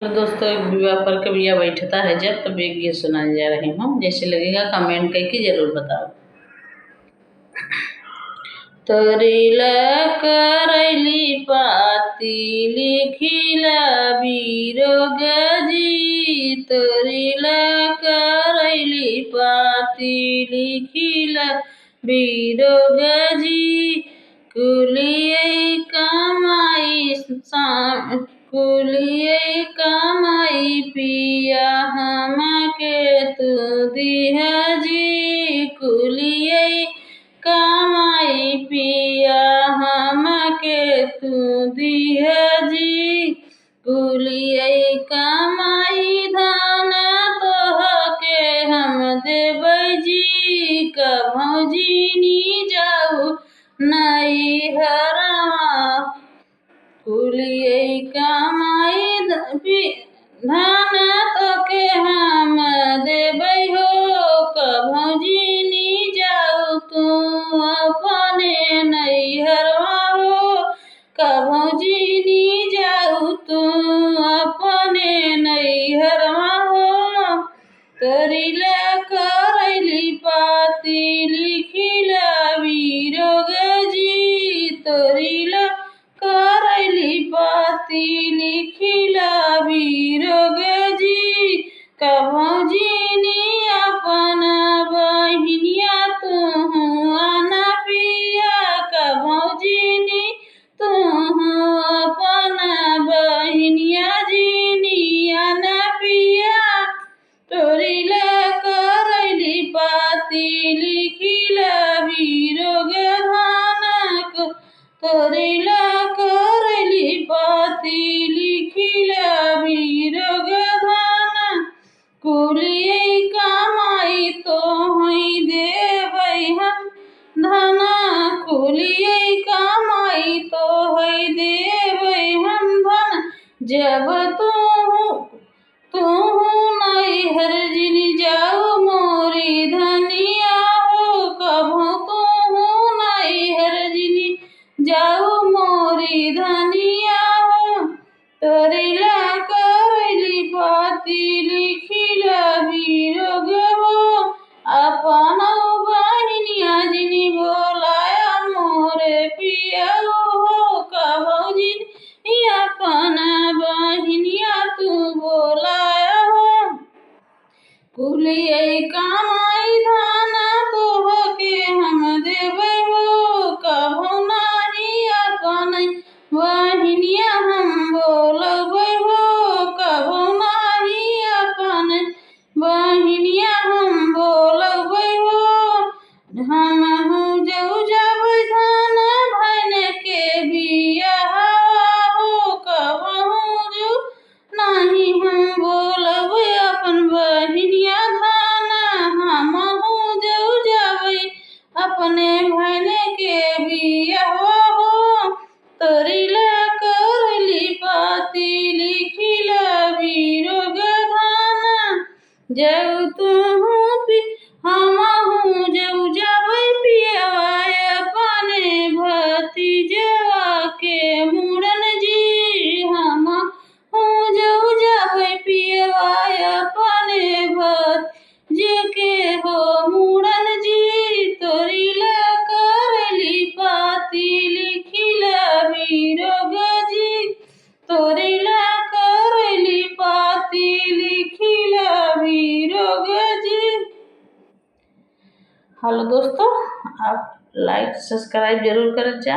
तो दोस्तों विवाह पर कबिया बैठता है जब, तब एक गीत सुनाने जा रही हूँ। जैसे लगेगा कमेंट करके जरूर बताओ। तोरिला करैली पाती लिखिला बिरोग जी, तोरिला करैली पाती लिखिला बिरोग जी। कुलिये कमाई कुलिये कमाई पिया हमके तू दिहा जी, कुलिये कमाई पिया हमके तू दिहा जी। कुलिये कमाई धान तोहके हम देबै जी, कभौ जीनी जाऊ नई हरवा। कुलिये कमाई धान तोके हम देबै हो, कभौ जीनी जाऊ तू अपने नैहरवा हो, कभौ जीनी जाऊ तू अपने नैहरवा हो। तोरिला करैली पाती लिखिला बिरोग जी, तोरिला करैली पाती लिखिला बिरोग जी। कभौ जीनी अपन बहिनिया तू आना पिया, कभौ जीनी तू अपन बहिनिया जीनी आना पिया। तोरिला करैली पाती लिखिला बिरोग धानक, तोरिला करैली पाती लिखिला बिरोग धान। कुलिये कमाई तोहई देबै हम धन, कुलिये कमाई तोहई देबै हम धन। जब तू नैहर जिनी जाऊ मोरी धनिया हो, कभौ तू नैहर जिनी जाऊ मोरी धनिया हो। तोरिला करैली पाती लिखिला बिरोग हो, अपन बहिनिया जिनी बोलाया मोरे पिया हो, कभौ जिनी अपन बहिनिया तू बोलाया हो। कुलिये कमाई धान तोहके हम देबै हो, कभौ नाही अपन बहिनिया हम बोलबै हो, कभौ नाही अपन बहिनिया हम बोलबै हो। हमहु जऊ जाबै धान भैन के बियाहवा हो, कभौ जऊ नाही हम बोलबै अपन बहिनिया धान। हमहु जऊ जाबै अपने भैन के बियाहवा हो। तोरिला करैली पाती लिखिला बिरोग धान। जऊ तुहु हमहु जऊ जाबै पियवा अपने भतीजवा के मुड़न जी, हमहु जऊ जाबै पियवा अपने भतीजे के हो मुड़न जी। तोरिला करैली पाती लिखिला बिरोग जी, तोरिला करैली पाती लिखिला बिरोग जी। हेलो दोस्तों, आप लाइक सब्सक्राइब जरूर कर जा।